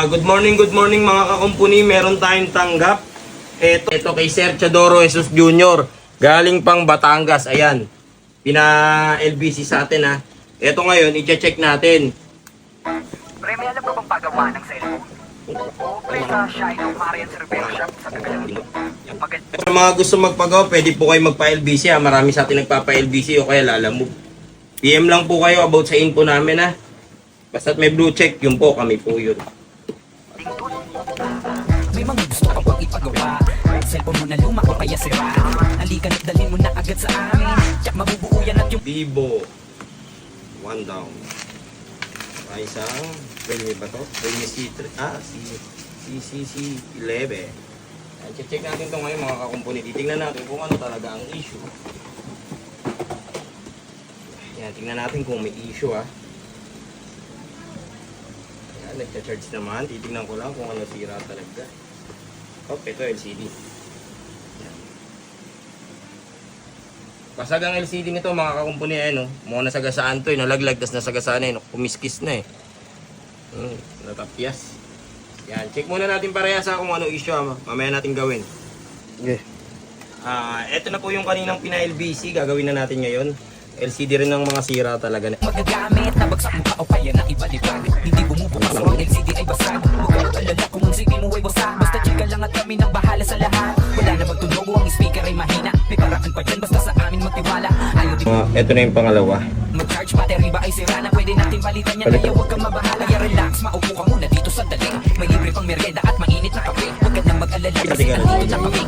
Good morning mga kakumpuni. Meron tayong tanggap. Ito kay Sir Chadoro Jesus Jr. Galing pang Batangas. Ayan. Pina-LBC sa atin ha. Ito ngayon, i-check natin. Pre, may alam ka bang pagawa ng cellphone? O pre, sa Shiloh Marian's Repair Shop sa Cagayan. Yung paganda. Sa mga gusto magpagawa, pwede po kayo magpa-LBC ha. Marami sa atin nagpapa-LBC o kaya lalamove. PM lang po kayo about sa info namin ha. Basta't may blue check, yun po, kami po yun. May mga gusto ka pang ipagawa. Cellphone mo na luma o kaya sira. Halika na't dalhin mo na agad sa amin. Tsak mabubuo yan at yung Vivo. One down. Isang, Realme ba to? Realme C3, C11. Check natin ito ngayon mga kakumpuni. Titingnan natin kung ano talaga ang issue. Yan, tingnan natin kung may issue ha. Yan, nagcha-charge naman. Titingnan ko lang kung ano sira talaga. Oh, ito LCD. Yan. Basag ang LCD nito mga kakumpuni eh, no? Mukha nasagasaan to eh, nalaglag, tas nasagasaan eh, no? Kumiskis na eh. Natapyas. Yan, check muna natin parehasa kung ano issue ha. Mamaya natin gawin. Okay. Ito na po yung kaninang pina-LBC, gagawin na natin ngayon. LCD rin ng mga sira talaga. magagamit na bagsak mo pa o kaya na ibalibag. Hindi bumubukas o ang LCD ay basag. Huwag kang alala kung ang CD mo ay wasak. Basta check ka lang at kami nang bahala sa lahat. Wala na magtunog o ang speaker ay mahina. May paraan pa dyan basta sa amin magtiwala. Ayaw din Ito na yung pangalawa. mag-charge, battery ba ay sira na pwede natin palitan yan. Kaya huwag kang mabahala, kaya relax. Maupo ka muna dito sa dali. May libre pang merienda at mainit na kape. Huwag ka nang mag-alala kasi nandito na kami.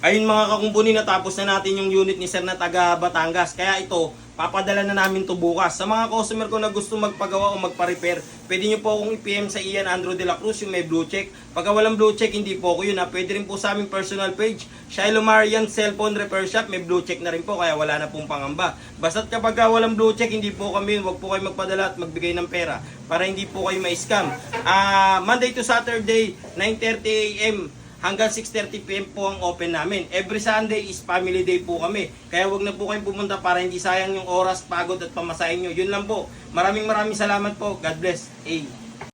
Ayun mga kakumpuni, natapos na natin yung unit ni Sir na taga Batangas. Kaya ito, papadala na namin to bukas. Sa mga customer ko na gusto magpagawa o magpa-repair, pwede nyo po akong i-PM sa Ian Andrew de la Cruz, yung may blue check. Pagka walang blue check, hindi po ako yun ha. Pwede rin po sa aming personal page, Shiloh Marian Cellphone Repair Shop, may blue check na rin po, kaya wala na pong pangamba. Basta't kapag walang blue check, hindi po kami, wag po kayo magpadala at magbigay ng pera para hindi po kayo ma-scam. Monday to Saturday, 9:30 AM hanggang 6:30 PM po ang open namin. Every Sunday is family day po kami. Kaya wag na po kayong pumunta para hindi sayang yung oras, pagod at pamasahin nyo. Yun lang po. Maraming salamat po. God bless.